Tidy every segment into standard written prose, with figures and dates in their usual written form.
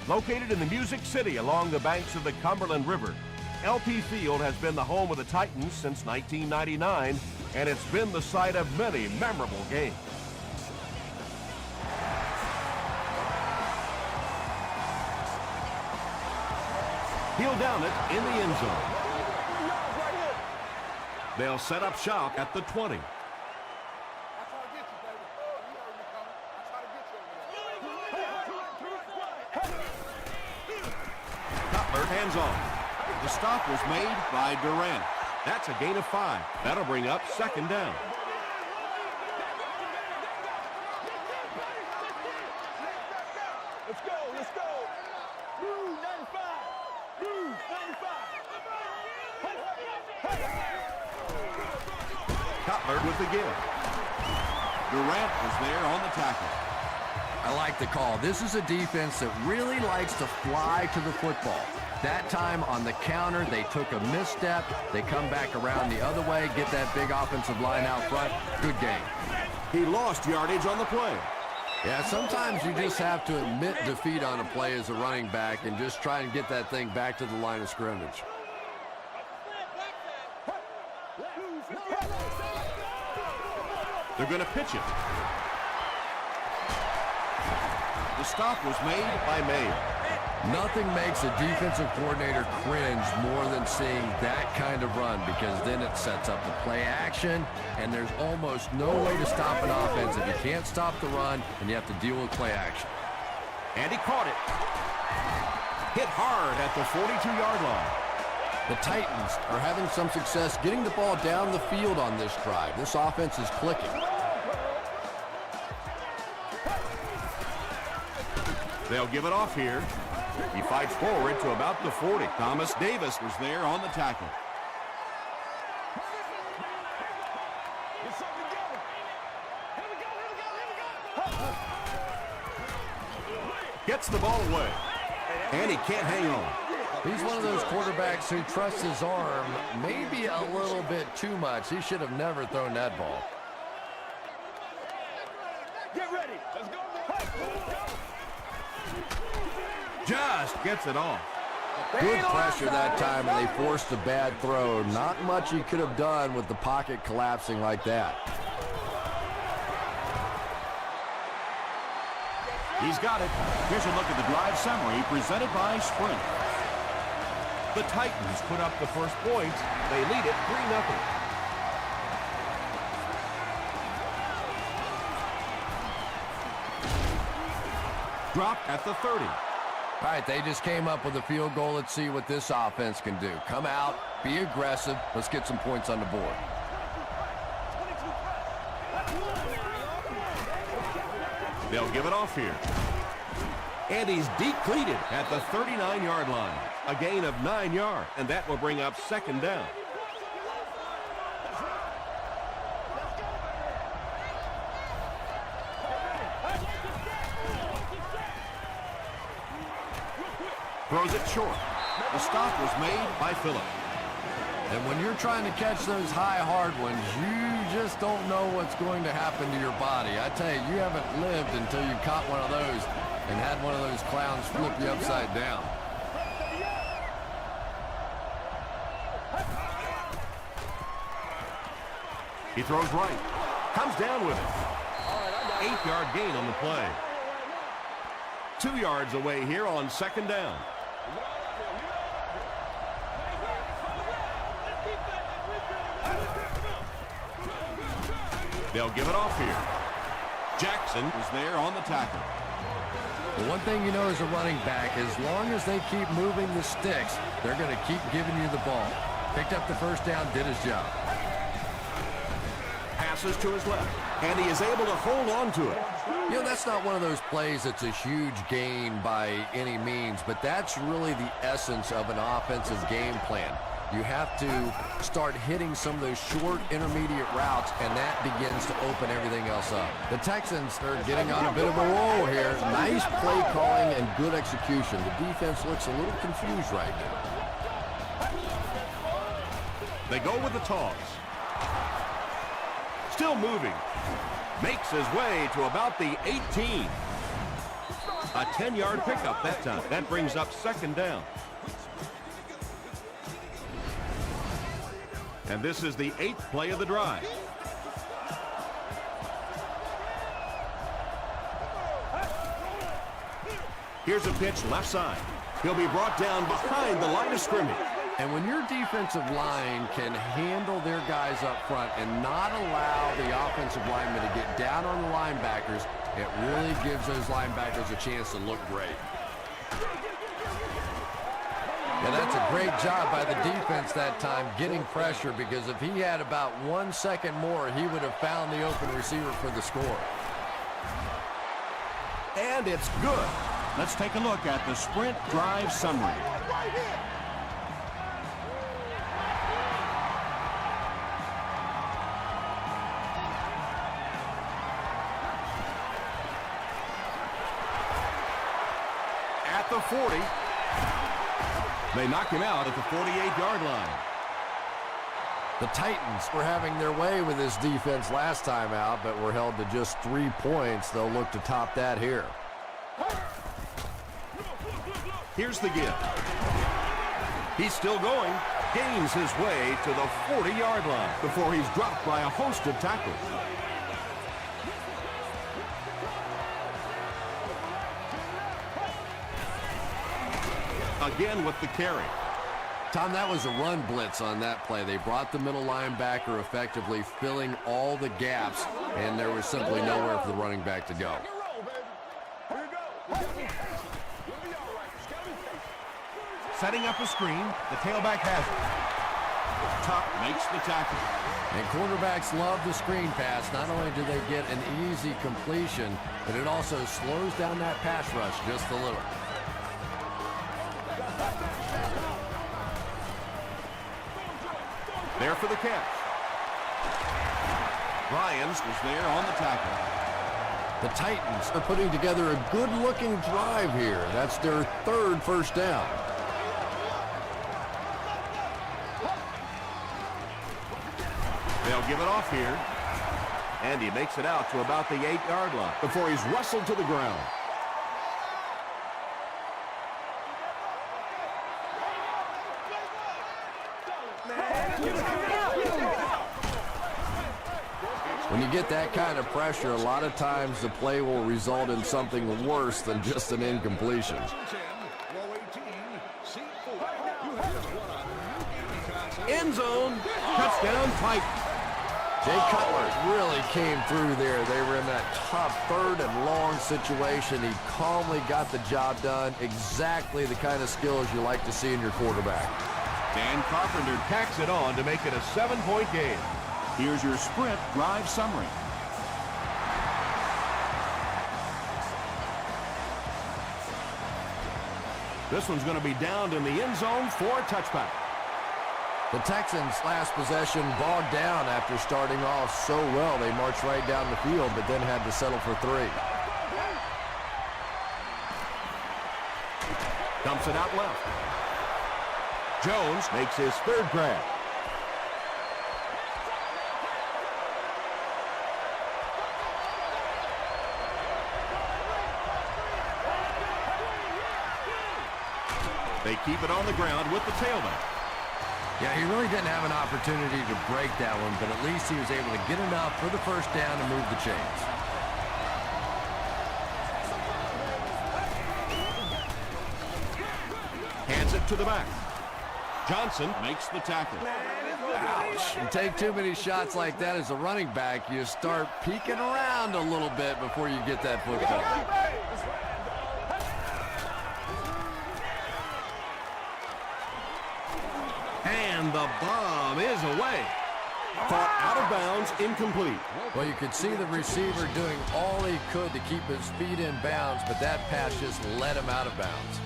Located in the Music City along the banks of the Cumberland River, LP Field has been the home of the Titans since 1999, and it's been the site of many memorable games. He'll down it in the end zone. They'll set up shop at the 20. Cutler hands off. The stop was made by Durant. That's a gain of 5. That'll bring up second down. Let's go, let's go. Blue 95. Blue 95. Cutler with the give. Durant was there on the tackle. I like the call. This is a defense that really likes to fly to the football. That time on the counter, they took a misstep. They come back around the other way, get that big offensive line out front. Good game. He lost yardage on the play. Yeah, sometimes you just have to admit defeat on a play as a running back and just try and get that thing back to the line of scrimmage. They're going to pitch it. The stop was made by May. Nothing makes a defensive coordinator cringe more than seeing that kind of run, because then it sets up the play action, and there's almost no way to stop an offense if you can't stop the run and you have to deal with play action. And he caught it. Hit hard at the 42-yard line. The Titans are having some success getting the ball down the field on this drive. This offense is clicking. They'll give it off here. He fights forward to about the 40. Thomas Davis was there on the tackle. Gets the ball away. And he can't hang on. He's one of those quarterbacks who trusts his arm maybe a little bit too much. He should have never thrown that ball. Get ready. Let's go. Just gets it off. Good pressure that time, and they forced a bad throw. Not much he could have done with the pocket collapsing like that. He's got it. Here's a look at the drive summary presented by Sprint. The Titans put up the first points. They lead it 3-0. Dropped at the 30. All right, they just came up with a field goal. Let's see what this offense can do. Come out, be aggressive. Let's get some points on the board. They'll give it off here. And he's depleted at the 39-yard line. A gain of 9 yards, and that will bring up second down. Throws it short. The stop was made by Phillip. And when you're trying to catch those high, hard ones, you just don't know what's going to happen to your body. I tell you, you haven't lived until you caught one of those and had one of those clowns flip you upside down. He throws right. Comes down with it. 8-yard gain on the play. 2 yards away here on second down. They'll give it off here. Jackson Was there on the tackle. The one thing you know as a running back, as long as they keep moving the sticks, they're going to keep giving you the ball. Picked up the first down, did his job. passes to his left, and he is able to hold on to it. You know, that's not one of those plays that's a huge gain by any means, but that's really the essence of an offensive game plan. You have to start hitting some of those short intermediate routes, and that begins to open everything else up. The Texans are getting on a bit of a roll here. Nice play calling and good execution. The defense looks a little confused right now. They go with the toss. Still moving. Makes his way to about the 18. A 10-yard pickup that time. That brings up second down. And this is the 8th play of the drive. Here's a pitch left side. He'll be brought down behind the line of scrimmage. And when your defensive line can handle their guys up front and not allow the offensive linemen to get down on the linebackers, it really gives those linebackers a chance to look great. And that's a great job by the defense that time getting pressure, because if he had about 1 second more, he would have found the open receiver for the score. And it's good. Let's take a look at the sprint drive summary. At the 40. They knock him out at the 48-yard line. The Titans were having their way with this defense last time out, but were held to just 3 points. They'll look to top that here. Here's the give. He's still going. Gains his way to the 40-yard line before he's dropped by a host of tackles. Again with the carry. Tom, that was a run blitz on that play. They brought the middle linebacker effectively filling all the gaps, and there was simply nowhere for the running back to go. Setting up a screen. The tailback has it. Top makes the tackle. And quarterbacks love the screen pass. Not only do they get an easy completion, but it also slows down that pass rush just a little. There for the catch. Ryans was there on the tackle. The Titans are putting together a good-looking drive here. That's their 3rd first down. They'll give it off here. And he makes it out to about the 8-yard line before he's wrestled to the ground. When you get that kind of pressure, a lot of times the play will result in something worse than just an incompletion. End zone. Touchdown Titans. Jay Cutler really came through there. They were in that tough 3rd and long situation. He calmly got the job done. Exactly the kind of skills you like to see in your quarterback. Dan Carpenter tacks it on to make it a 7-point game. Here's your sprint drive summary. This one's going to be downed in the end zone for a touchback. The Texans' last possession bogged down after starting off so well. They marched right down the field, but then had to settle for 3. Dumps it out left. Jones makes his 3rd grab. They keep it on the ground with the tailback. Yeah, he really didn't have an opportunity to break that one, but at least he was able to get enough for the first down and move the chains. Hands it to the back. Johnson makes the tackle. Ouch. You take too many shots like that as a running back, you start peeking around a little bit before you get that football. And the bomb is away. Caught out of bounds, incomplete. Well, you could see the receiver doing all he could to keep his feet in bounds, but that pass just let him out of bounds.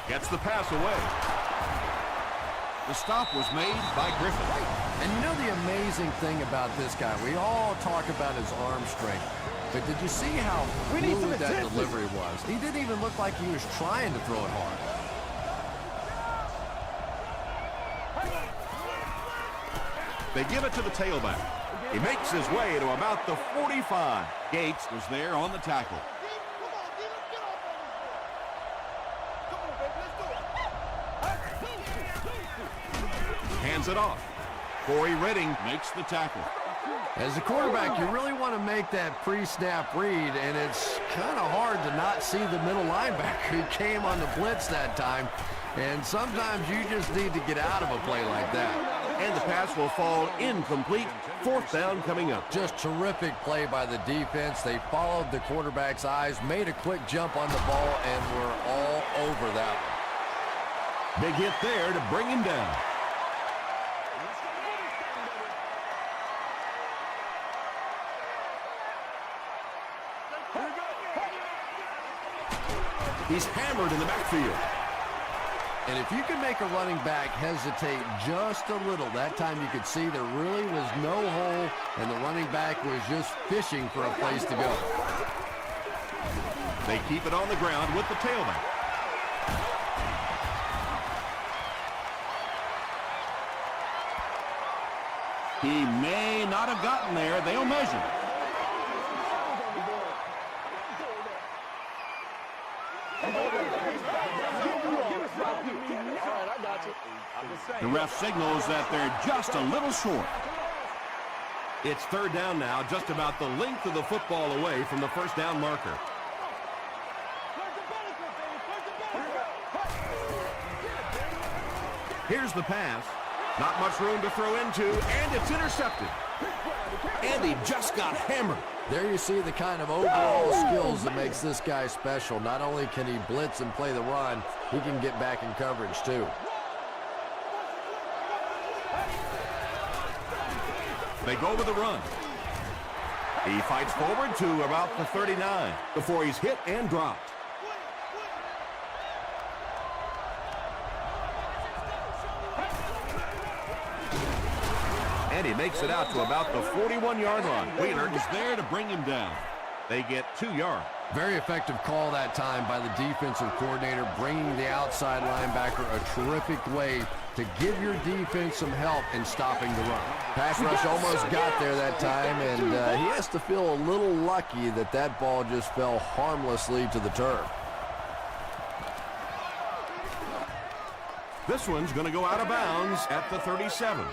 Gets the pass away. The stop was made by Griffin. And you know the amazing thing about this guy, we all talk about his arm strength, but did you see how fluid that delivery was? He didn't even look like he was trying to throw it hard. They give it to the tailback. He makes his way to about the 45. Gates was there on the tackle. Hands it off. Corey Redding Makes the tackle. As a quarterback, you really want to make that pre-snap read, and it's kind of hard to not see the middle linebacker. He came on the blitz that time, and sometimes you just need to get out of a play like that. and the pass will fall incomplete. Fourth down coming up. Just terrific play by the defense. They followed the quarterback's eyes, made a quick jump on the ball, and were all over that one. Big hit there to bring him down. He's hammered in the backfield. And if you can make a running back hesitate just a little, that time you could see there really was no hole, and the running back was just fishing for a place to go. They keep it on the ground with the tailback. He may not have gotten there. They'll measure. The ref signals that they're just a little short. It's third down now, just about the length of the football away from the first down marker. Here's the pass. Not much room to throw into, and it's intercepted. And he just got hammered. There you see the kind of overall skills that makes this guy special. Not only can he blitz and play the run, he can get back in coverage too. They go with the run. He fights forward to about the 39 before he's hit and dropped. And he makes it out to about the 41-yard line. Wheeler is there to bring him down. They get 2 yards. Very effective call that time by the defensive coordinator, bringing the outside linebacker a terrific way to give your defense some help in stopping the run. Pass rush almost got there that time, and he has to feel a little lucky that that ball just fell harmlessly to the turf. This one's going to go out of bounds at the 37.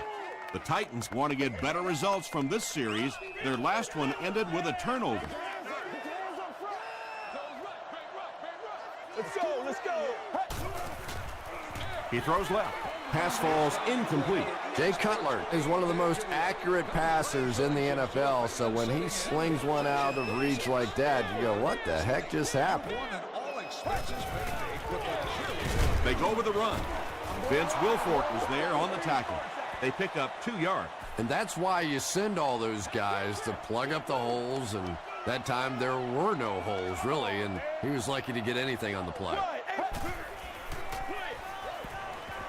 The Titans want to get better results from this series. Their last one ended with a turnover. Let's go, let's go. He throws left. Pass falls incomplete. Jay Cutler is one of the most accurate passers in the NFL, so when he slings one out of reach like that, you go, what the heck just happened? They go with the run. Vince Wilfork was there on the tackle. They pick up 2 yards. And that's why you send all those guys to plug up the holes, and that time there were no holes, really, and he was lucky to get anything on the play.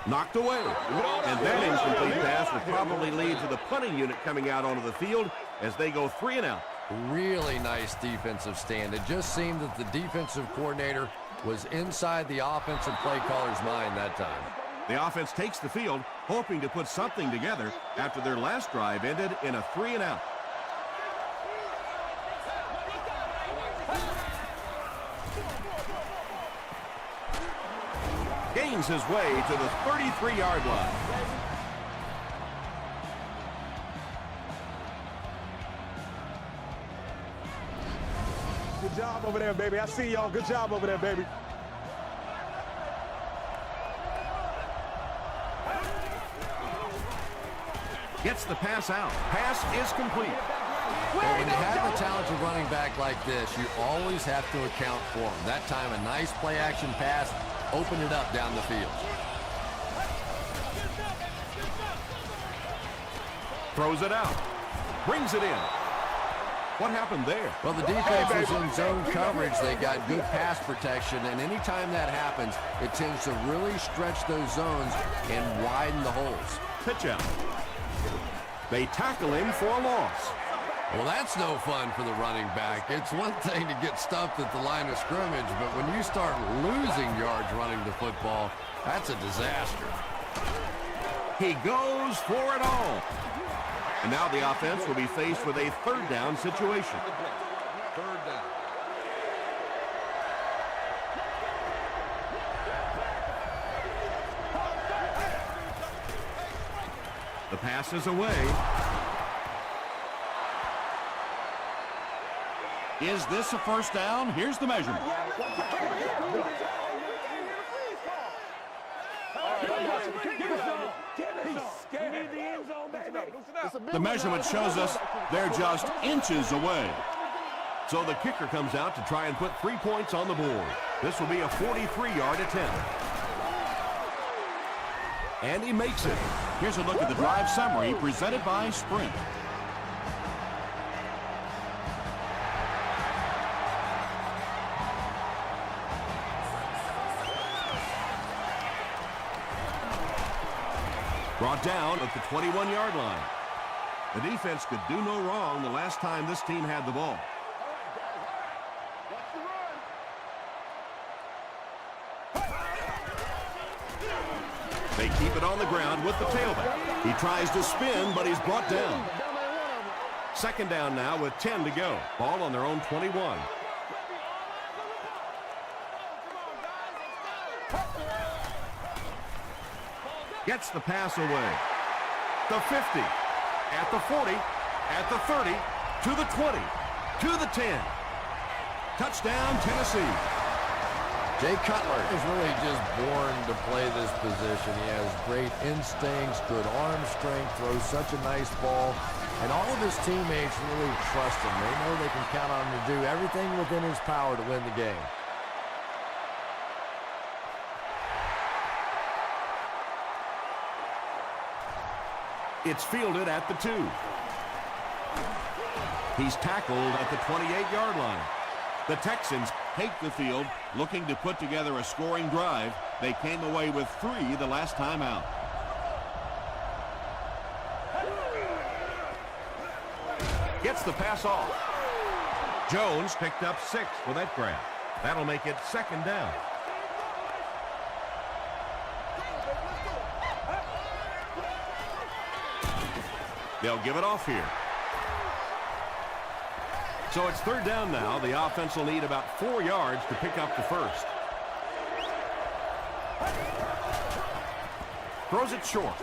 Knocked away. And that incomplete pass will probably lead to the punting unit coming out onto the field as they go 3 and out. Really nice defensive stand. It just seemed that the defensive coordinator was inside the offensive play caller's mind that time. The offense takes the field, hoping to put something together after their last drive ended in a 3 and out. Gains his way to the 33-yard line. Good job over there, baby. I see y'all. Good job over there, baby. Gets the pass out. Pass is complete. Well, when you have a talented running back like this, you always have to account for him. That time, a nice play-action pass opened it up down the field. Throws it out. Brings it in. What happened there? Well, the defense was in zone coverage. They got good pass protection, and anytime that happens, it tends to really stretch those zones and widen the holes. Pitch out. They tackle him for a loss. Well, that's no fun for the running back. It's one thing to get stuffed at the line of scrimmage, but when you start losing yards running the football, that's a disaster. He goes for it all. And now the offense will be faced with a third down situation. Third down. The pass is away. Is this a first down? Here's the measurement. The measurement shows us they're just inches away. So the kicker comes out to try and put 3 points on the board. This will be a 43-yard attempt. And he makes it. Here's a look at the drive summary presented by Sprint. Brought down at the 21-yard line. The defense could do no wrong the last time this team had the ball. They keep it on the ground with the tailback. He tries to spin, but he's brought down. Second down now with 10 to go. Ball on their own 21. Gets the pass away. The 50, at the 40, at the 30, to the 20, to the 10. Touchdown, Tennessee. Jay Cutler is really just born to play this position. He has great instincts, good arm strength, throws such a nice ball, and all of his teammates really trust him. They know they can count on him to do everything within his power to win the game. It's fielded at the 2. He's tackled at the 28-yard line. The Texans take the field, looking to put together a scoring drive. They came away with 3 the last time out. Gets the pass off. Jones picked up 6 for that grab. That'll make it second down. They'll give it off here. So it's third down now. The offense will need about 4 yards to pick up the first. Throws it short.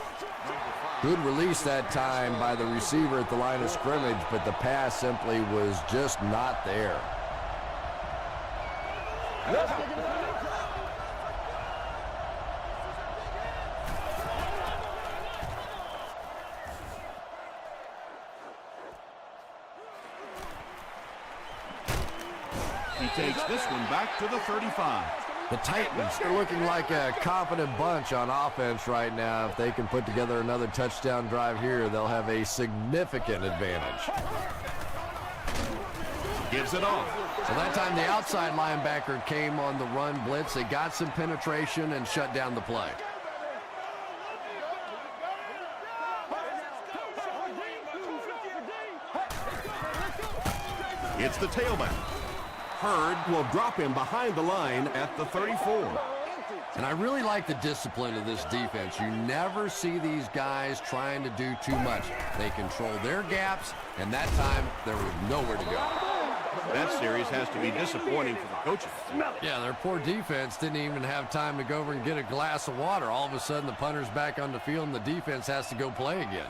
Good release that time by the receiver at the line of scrimmage, but the pass simply was just not there. He takes this one back to the 35. The Titans are looking like a confident bunch on offense right now. If they can put together another touchdown drive here, they'll have a significant advantage. Gives it off. So that time the outside linebacker came on the run blitz. They got some penetration and shut down the play. It's the tailback. Hurd will drop him behind the line at the 34. And I really like the discipline of this defense. You never see these guys trying to do too much. They control their gaps, and that time there was nowhere to go. That series has to be disappointing for the coaches. Yeah, their poor defense didn't even have time to go over and get a glass of water. All of a sudden, the punter's back on the field, and the defense has to go play again.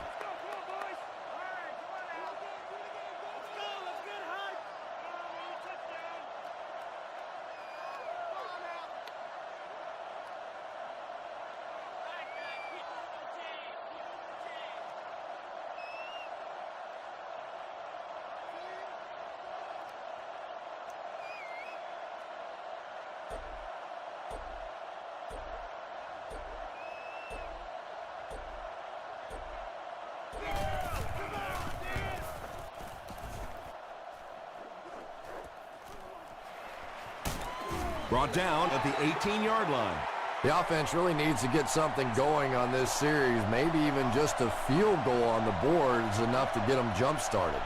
Brought down at the 18-yard line. The offense really needs to get something going on this series. Maybe even just a field goal on the board is enough to get them jump-started.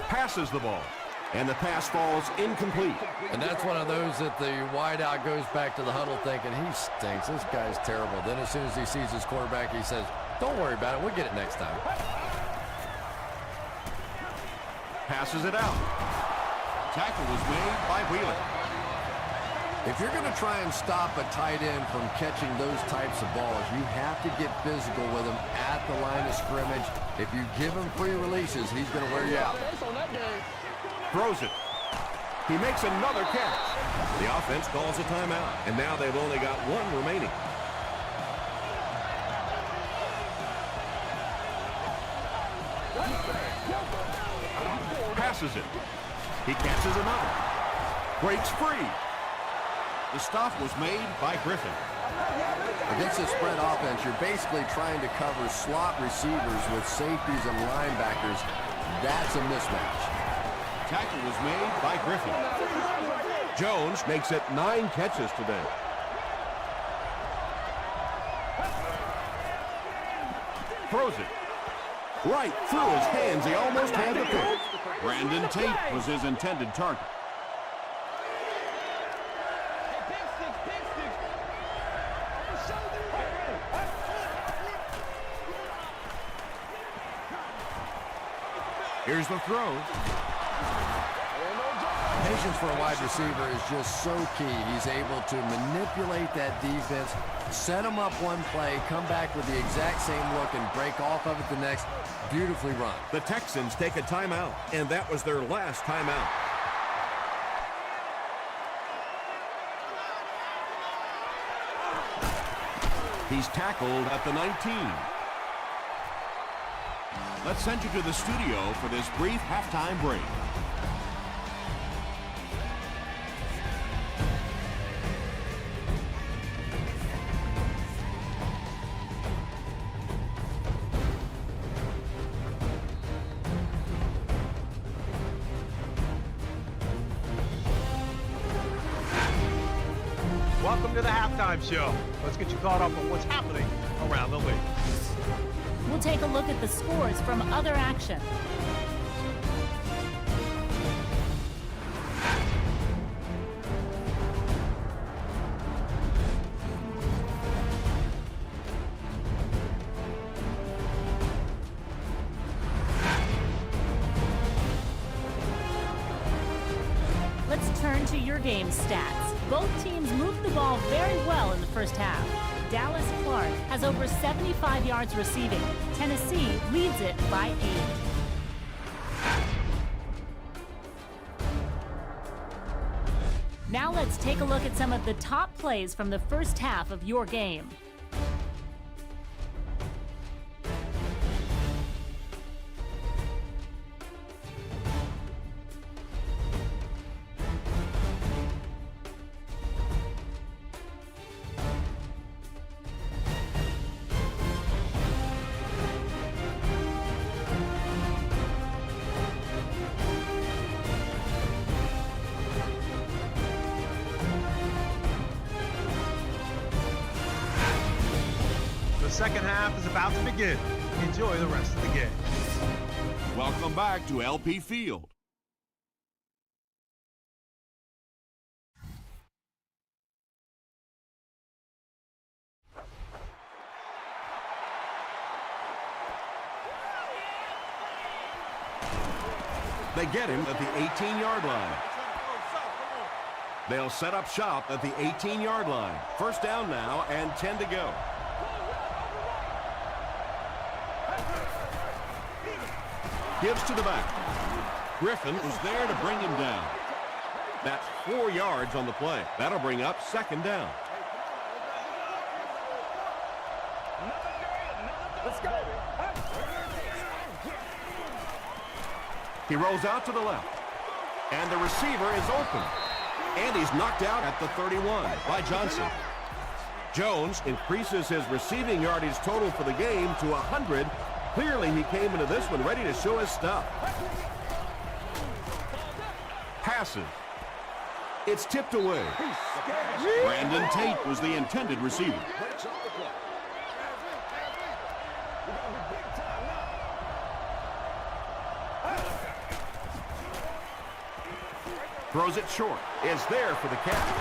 Passes the ball. And the pass falls incomplete. And that's one of those that the wideout goes back to the huddle thinking, he stinks. This guy's terrible. Then as soon as he sees his quarterback, he says, don't worry about it. We'll get it next time. Passes it out. Tackle was made by Wheeler. If you're going to try and stop a tight end from catching those types of balls, you have to get physical with him at the line of scrimmage. If you give him free releases, he's going to wear you out. Throws it. He makes another catch. The offense calls a timeout, and now they've only got one remaining. Passes it. He catches him out. Breaks free. The stop was made by Griffin. Against a spread offense, you're basically trying to cover slot receivers with safeties and linebackers. That's a mismatch. Tackle was made by Griffin. Jones makes it 9 catches today. Throws it. Right through his hands. He almost had the pick. Brandon Tate was his intended target. Here's the throw. Patience for a wide receiver is just so key. He's able to manipulate that defense, set them up one play, come back with the exact same look, and break off of it the next. Beautifully run. The Texans take a timeout, and that was their last timeout. He's tackled at the 19. Let's send you to the studio for this brief halftime break. Welcome to the halftime show. Let's get you caught up on what's happening around the league. We'll take a look at the scores from other action. Let's turn to your game stats. Both teams moved the ball very well in the first half. Dallas Clark has over 75 yards receiving. Tennessee leads it by 8. Now let's take a look at some of the top plays from the first half of your game. The second half is about to begin. Enjoy the rest of the game. Welcome back to LP Field. They get him at the 18-yard line. They'll set up shop at the 18-yard line. First down now and 10 to go. Gives to the back. Griffin was there to bring him down. That's 4 yards on the play. That'll bring up second down. Let's go. He rolls out to the left. And the receiver is open. And he's knocked out at the 31 by Johnson. Jones increases his receiving yardage total for the game to 100. Clearly, he came into this one ready to show his stuff. Passes. It's tipped away. Brandon Tate was the intended receiver. Throws it short. Is there for the catch.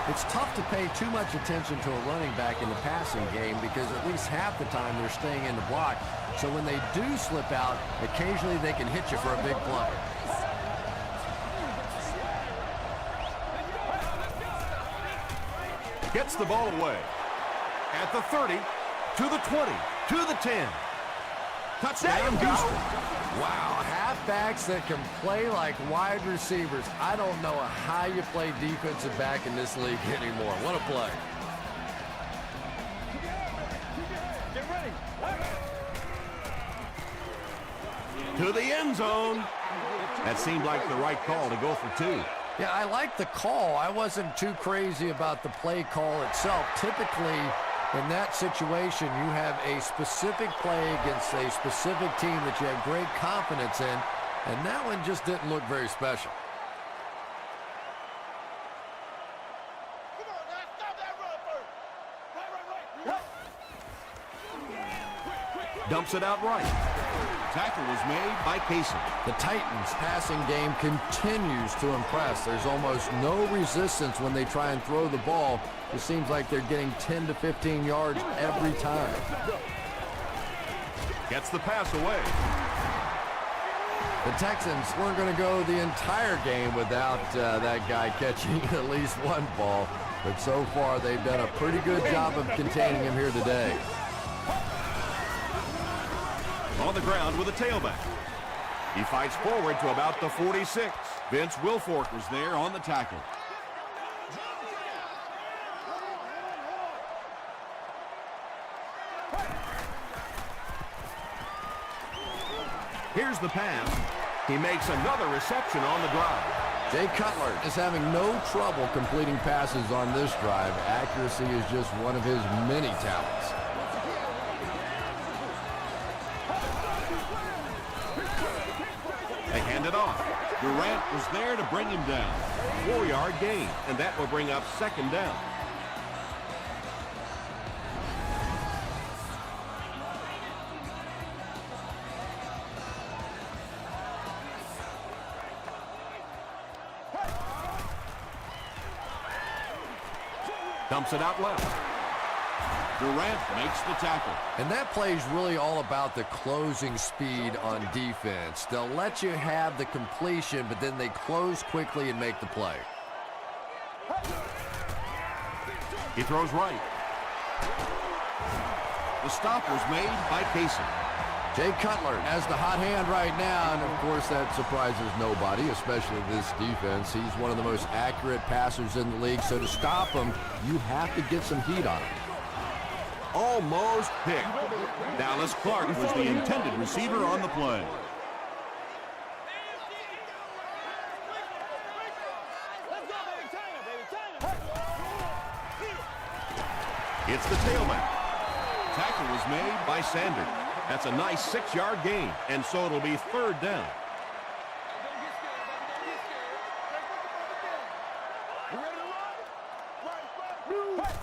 It's tough to pay too much attention to a running back in the passing game because at least half the time they're staying in the block. So when they do slip out, occasionally they can hit you for a big play. Gets the ball away. At the 30, to the 20, to the 10. Touchdown, Houston. Wow, halfbacks that can play like wide receivers. I don't know how you play defensive back in this league anymore. What a play. Get ready. To the end zone. That seemed like the right call to go for 2. Yeah, I like the call. I wasn't too crazy about the play call itself. Typically, in that situation, you have a specific play against a specific team that you have great confidence in, and that one just didn't look very special. Come on, now. Stop that run first. Right. Dumps it out right. Tackle was made by Casey. The Titans' passing game continues to impress. There's almost no resistance when they try and throw the ball. It seems like they're getting 10 to 15 yards every time. Gets the pass away. The Texans weren't going to go the entire game without that guy catching at least one ball. But so far, they've done a pretty good job of containing him here today. On the ground with a tailback. He fights forward to about the 46. Vince Wilfork was there on the tackle. Here's the pass. He makes another reception on the drive. Jay Cutler is having no trouble completing passes on this drive. Accuracy is just one of his many talents. They hand it off. Durant was there to bring him down. 4-yard gain, and that will bring up second down. Dumps it out left. Durant makes the tackle. And that play is really all about the closing speed on defense. They'll let you have the completion, but then they close quickly and make the play. He throws right. The stop was made by Casey. Jay Cutler has the hot hand right now, and of course that surprises nobody, especially this defense. He's one of the most accurate passers in the league, so to stop him, you have to get some heat on him. Almost picked. Dallas Clark was the intended receiver on the play. Let's go, baby. Turn it, baby. Turn it. It's the tailback. Tackle was made By Sanders. That's a nice 6-yard gain, and so it'll be third down. You ready to run? Right.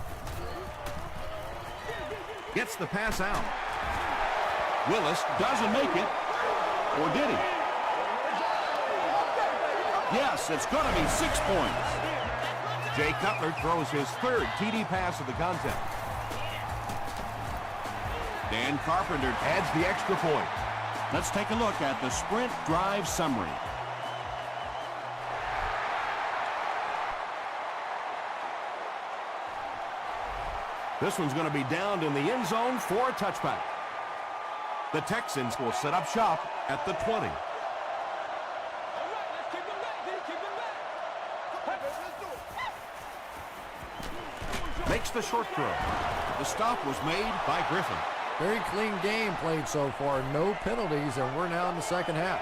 Gets the pass out. Willis doesn't make it. Or did he? Yes, it's going to be 6 points. Jay Cutler throws his third TD pass of the contest. Dan Carpenter Adds the extra point. Let's take a look at the sprint drive summary. This one's going to be downed in the end zone for a touchback. The Texans will set up shop at the 20. All right, let's keep them back, D. Keep them back. Let's do it. Makes the short throw. The stop was made by Griffin. Very clean game played so far, no penalties, and we're now in the second half.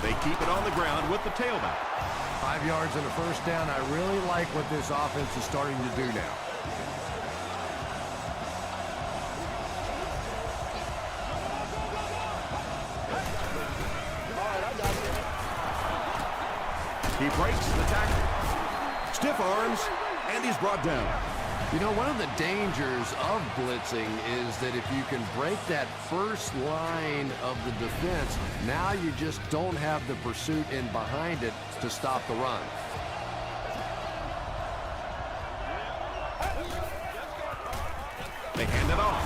They keep it on the ground with the tailback. 5 yards and a first down. I really like what this offense is starting to do now. He breaks the tackle. Stiff arms, and he's brought down. You know, one of the dangers of blitzing is that if you can break that first line of the defense, now you just don't have the pursuit in behind it to stop the run. They hand it off.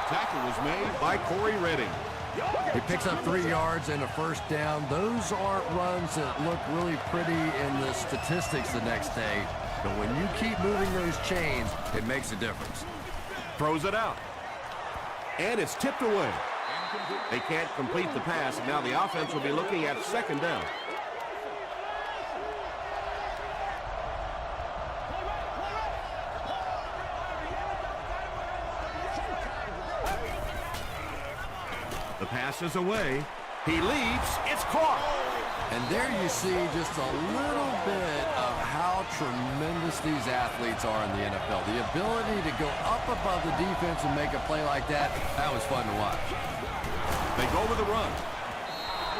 Tackle was made by Corey Redding. He picks up 3 yards and a first down. Those aren't runs that look really pretty in the statistics the next day. But when you keep moving those chains, it makes a difference. Throws it out. And it's tipped away. They can't complete the pass, and now the offense will be looking at second down. The pass is away. He leaps. It's caught. And there you see just a little bit of how tremendous these athletes are in the NFL. The ability to go up above the defense and make a play like that, that was fun to watch. They go with the run.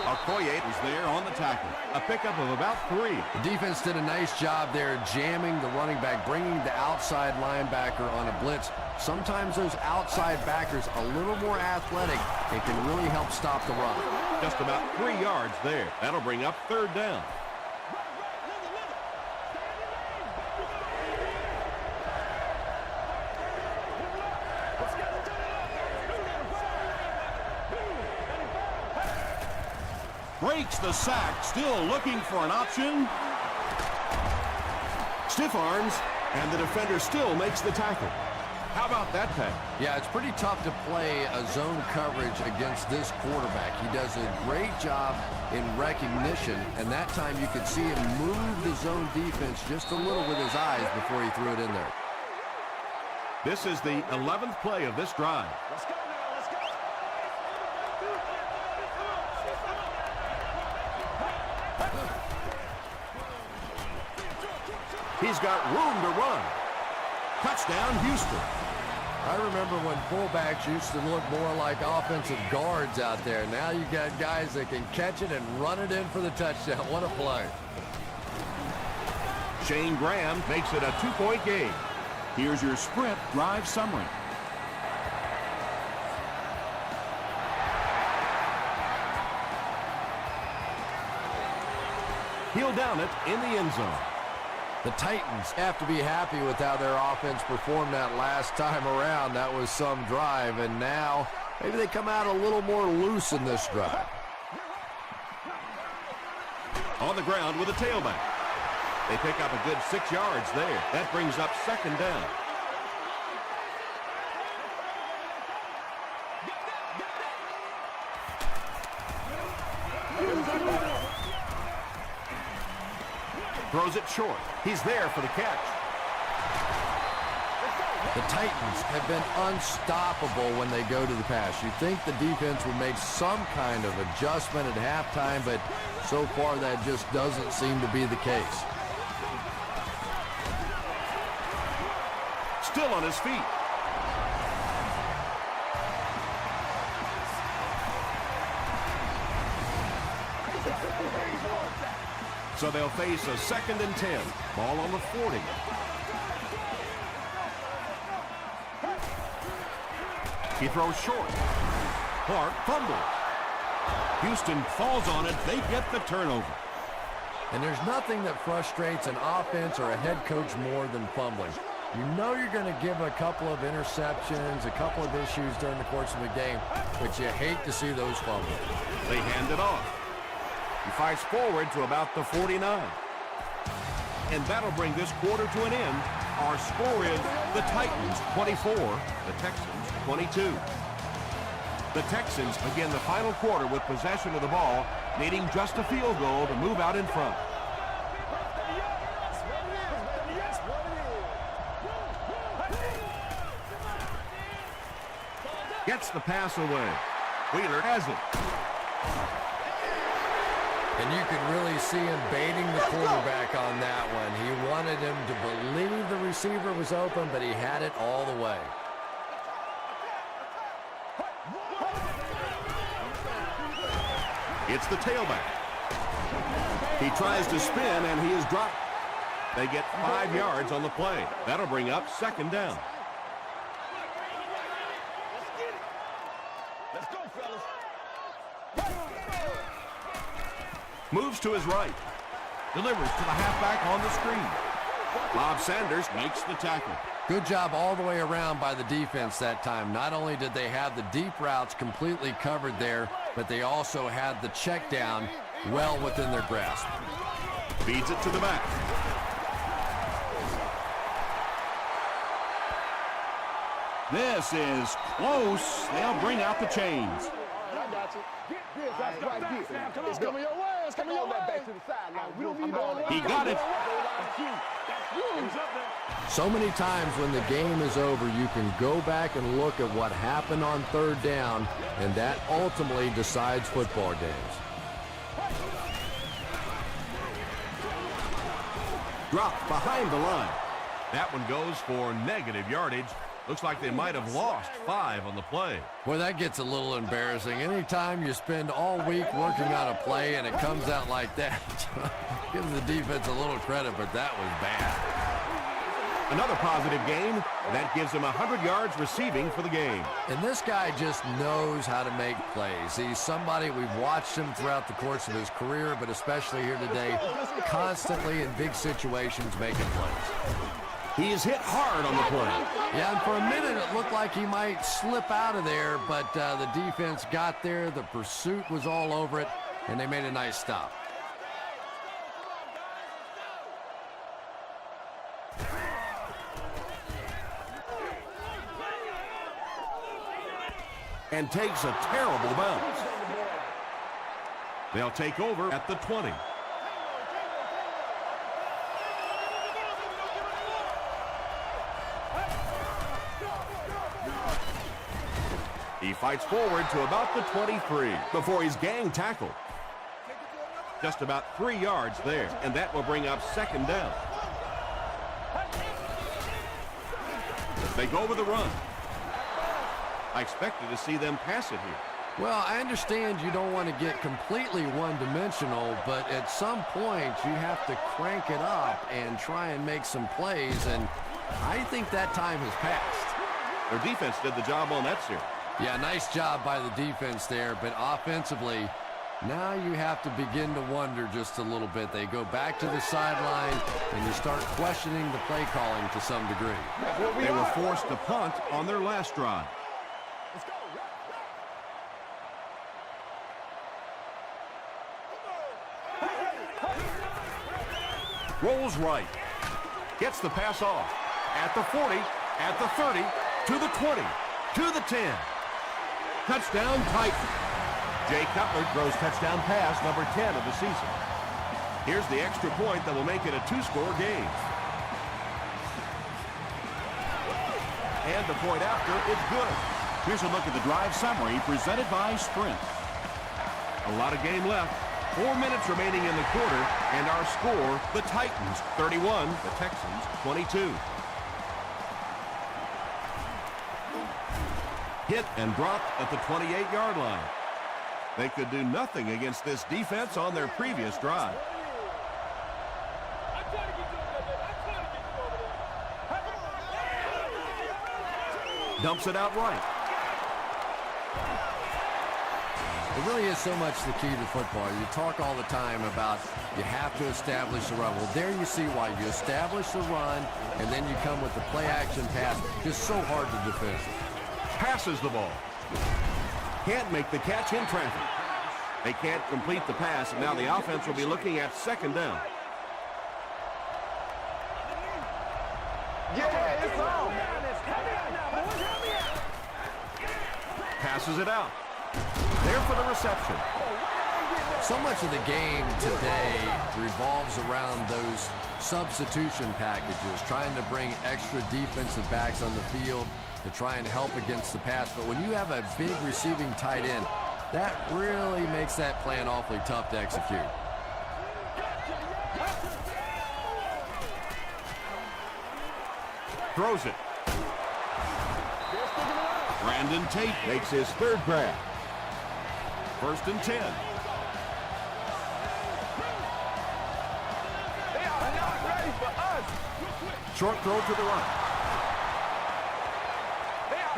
Okoye was there on the tackle. A pickup of about 3. The defense did a nice job there jamming the running back, bringing the outside linebacker on a blitz. Sometimes those outside backers a little more athletic and can really help stop the run. Just about 3 yards there. That'll bring up third down. Breaks the sack, still looking for an option. Stiff arms, and the defender still makes the tackle. How about that pass? Yeah, it's pretty tough to play a zone coverage against this quarterback. He does a great job in recognition, and that time you could see him move the zone defense just a little with his eyes before he threw it in there. This is the 11th play of this drive. Let's go now. Let's go. He's got room to run. Touchdown, Houston. I remember when fullbacks used to look more like offensive guards out there. Now you got guys that can catch it and run it in for the touchdown. What a play. Shane Graham makes it a 2-point game. Here's your sprint drive summary. He'll down it in the end zone. The Titans have to be happy with how their offense performed that last time around. That was some drive, and now maybe they come out a little more loose in this drive. On the ground with a tailback. They pick up a good 6 yards there. That brings up second down. Throws it short. He's there for the catch. The Titans have been unstoppable when they go to the pass. You'd think the defense would make some kind of adjustment at halftime, but so far that just doesn't seem to be the case. Still on his feet. So they'll face a 2nd and 10. Ball on the 40. He throws short. Clark fumbles. Houston falls on it. They get the turnover. And there's nothing that frustrates an offense or a head coach more than fumbling. You know you're going to give a couple of interceptions, a couple of issues during the course of the game, but you hate to see those fumbles. They hand it off. He fights forward to about the 49. And that'll bring this quarter to an end. Our score is the Titans 24, the Texans 22. The Texans begin the final quarter with possession of the ball, needing just a field goal to move out in front. Gets the pass away. Wheeler has it. And you could really see him baiting the quarterback on that one. He wanted him to believe the receiver was open, but he had it all the way. It's the tailback. He tries to spin, and he is dropped. They get 5 yards on the play. That'll bring up second down. Let's go, fellas. Moves to his right. Delivers to the halfback on the screen. Bob Sanders Makes the tackle. Good job all the way around by the defense that time. Not only did they have the deep routes completely covered there, but they also had the check down well within their grasp. Feeds it to the back. This is close. They'll bring out the chains. I got you. That's right here. It's coming your way. It's coming your way. Back to the sideline. We don't need going He got it. So many times when the game is over, you can go back and look at what happened on third down, and that ultimately decides football games. dropped behind the line. That one goes for negative yardage. Looks like they might have lost 5 on the play. Boy, that gets a little embarrassing. Anytime you spend all week working on a play and it comes out like that, give the defense a little credit, but that was bad. Another positive gain. That gives him 100 yards receiving for the game. And this guy just knows how to make plays. He's somebody, we've watched him throughout the course of his career, but especially here today, constantly in big situations making plays. He's hit hard on the play. Yeah, and for a minute it looked like he might slip out of there, but the defense got there, the pursuit was all over it, and they made a nice stop. And takes a terrible bounce. They'll take over at the 20. He fights forward to about the 23 before he's gang tackled. Just about 3 yards there, and that will bring up second down. They go with the run. I expected to see them pass it here. Well, I understand you don't want to get completely one-dimensional, but at some point you have to crank it up and try and make some plays, and I think that time has passed. Their defense did the job on that series. Yeah, nice job by the defense there, but offensively, now you have to begin to wonder just a little bit. They go back to the sideline, and you start questioning the play calling to some degree. They were forced to punt on their last drive. Rolls right. Gets the pass off. At the 40, at the 30, to the 20, to the 10. Touchdown, Titans. Jay Cutler throws touchdown pass number 10 of the season. Here's the extra point that will make it a 2-score game. And the point after is good. Here's a look at the drive summary presented by Sprint. A lot of game left. 4 minutes remaining in the quarter, and our score, the Titans 31, the Texans 22. Hit and dropped at the 28-yard line. They could do nothing against this defense on their previous drive. Dumps it out right. It really is so much the key to football. You talk all the time about you have to establish the run. Well, there you see why. You establish the run, and then you come with the play-action pass. Just so hard to defend. Passes the ball. Can't make the catch in traffic. They can't complete the pass, and now the offense will be looking at second down. Yeah, it's on. Passes it out. There for the reception. So much of the game today revolves around those substitution packages, trying to bring extra defensive backs on the field to try and help against the pass. But when you have a big receiving tight end, that really makes that plan awfully tough to execute. Throws it. Brandon Tate Makes his third grab. 1st and 10. They are not ready for us. Short throw to the right.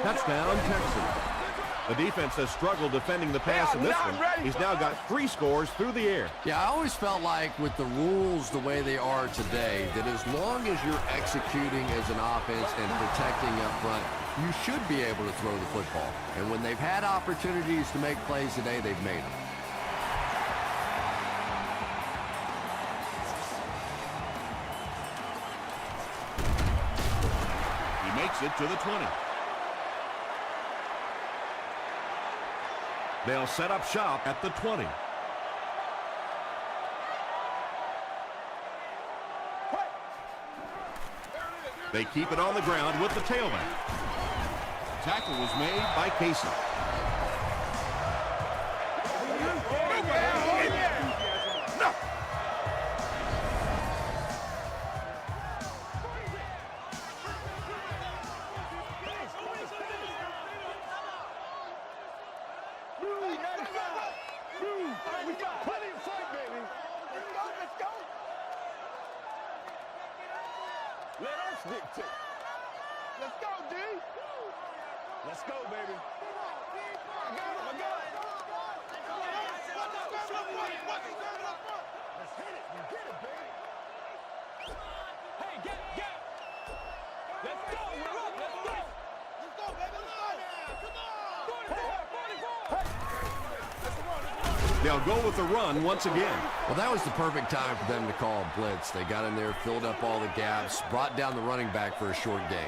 Touchdown, Texans. The defense has struggled defending the pass in this one. He's now got 3 scores through the air. Yeah, I always felt like with the rules the way they are today, that as long as you're executing as an offense and protecting up front, you should be able to throw the football. And when they've had opportunities to make plays today, they've made them. He makes it to the 20. They'll set up shop at the 20. They keep it on the ground with the tailback. Tackle was made by Casey. We got plenty of fight, baby. Let's go. Let us dictate. Let's go, D. Let's go, baby. I got him. Let's hit it. You get it, baby. Hey, get. Let's go. We're up. Let's go. Let's go, baby. Let's go. Come on. 44. They'll go with the run once again. Well, that was the perfect time for them to call a blitz. They got in there, filled up all the gaps, brought down the running back for a short gain.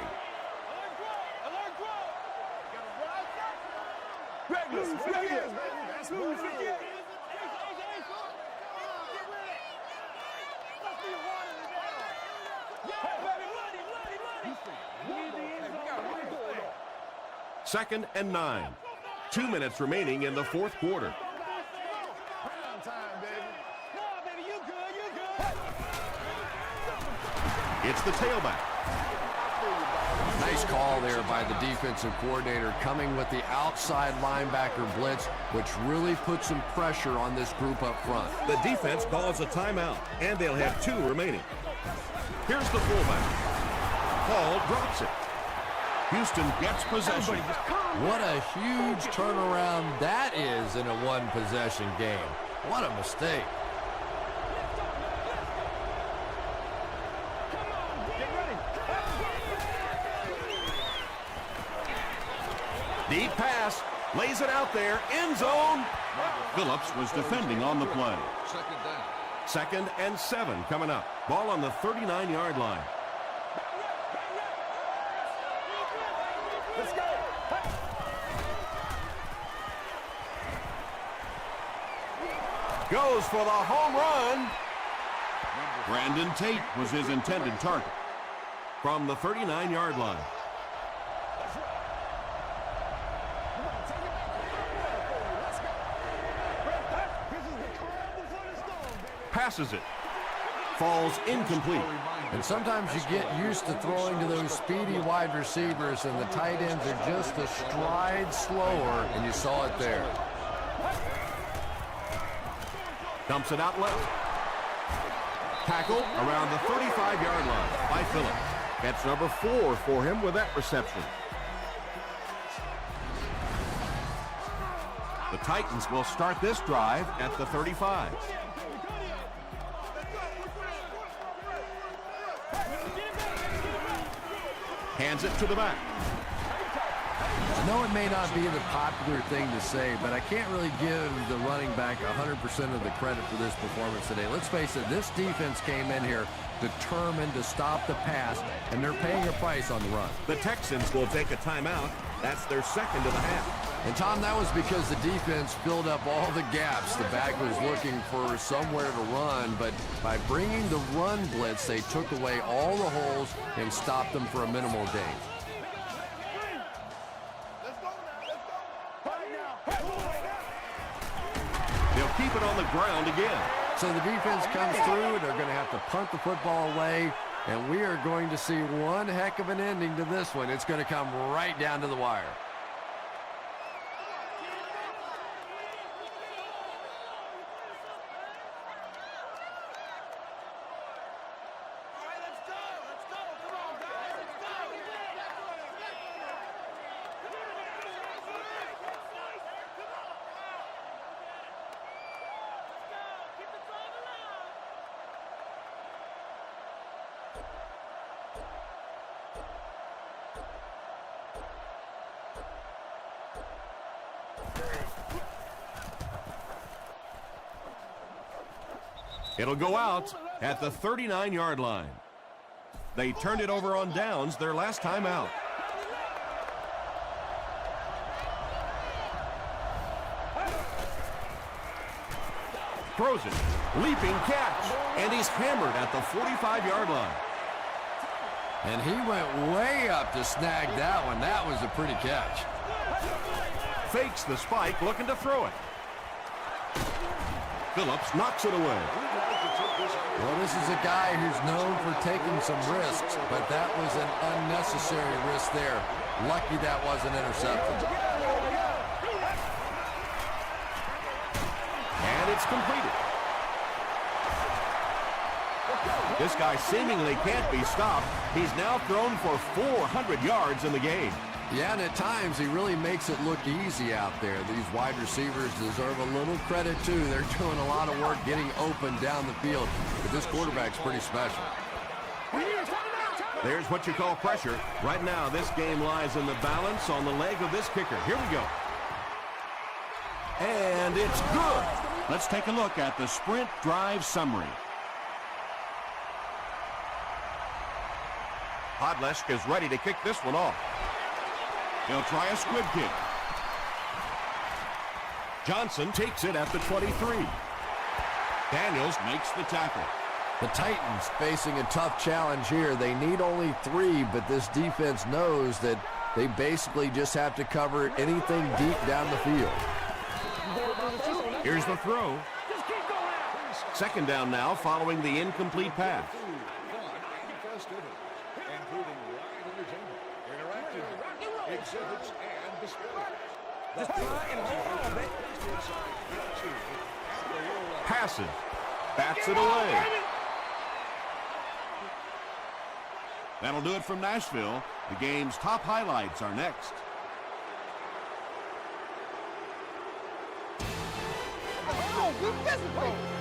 Second and 9. 2 minutes remaining in the fourth quarter. It's the tailback. Nice call there by the defensive coordinator, coming with the outside linebacker blitz, which really puts some pressure on this group up front. The defense calls a timeout, and they'll have 2 remaining. Here's the fullback. Hall drops it. Houston gets possession. What a huge turnaround that is in a one-possession game. What a mistake. Deep pass, lays it out there, end zone. Phillips was defending on the play. Second and 7 coming up. Ball on the 39-yard line. Let's go. Goes for the home run Brandon Tate was his intended target. from the 39-yard line. Passes it. Falls incomplete. And sometimes you get used to throwing to those speedy wide receivers, and the tight ends are just a stride slower, and you saw it there. Dumps it out left. Tackle around the 35-yard line by Phillips. That's number 4 for him with that reception. The Titans will start this drive at the 35. Hands it to the back. I know it may not be the popular thing to say, but I can't really give the running back 100% of the credit for this performance today. Let's face it, this defense came in here determined to stop the pass, and they're paying a price on the run. The Texans will take a timeout. That's their second of the half. And, Tom, that was because the defense filled up all the gaps. The back was looking for somewhere to run, but by bringing the run blitz, they took away all the holes and stopped them for a minimal gain. They'll keep it on the ground again. So the defense comes through, and they're going to have to punt the football away, and we are going to see one heck of an ending to this one. It's going to come right down to the wire. It'll go out at the 39-yard line. They turned it over on downs their last time out. Throws it. Leaping catch. And he's hammered at the 45-yard line. And he went way up to snag that one. That was a pretty catch. Fakes the spike, looking to throw it. Phillips knocks it away. Well, this is a guy who's known for taking some risks, but that was an unnecessary risk there. Lucky that wasn't intercepted. And it's completed. This guy seemingly can't be stopped. He's now thrown for 400 yards in the game. Yeah, and at times he really makes it look easy out there. These wide receivers deserve a little credit, too. They're doing a lot of work getting open down the field. But this quarterback's pretty special. There's what you call pressure. Right now, this game lies in the balance on the leg of this kicker. Here we go. And it's good. Let's take a look at the sprint drive summary. Podlesk is ready to kick this one off. He'll try a squib kick. Johnson takes it at the 23. Daniels makes the tackle. The Titans facing a tough challenge here. They need only 3, but this defense knows that they basically just have to cover anything deep down the field. Here's the throw. Second down now following the incomplete pass. Passes. Bats it away. That'll do it from Nashville. The game's top highlights are next. Oh, good physical.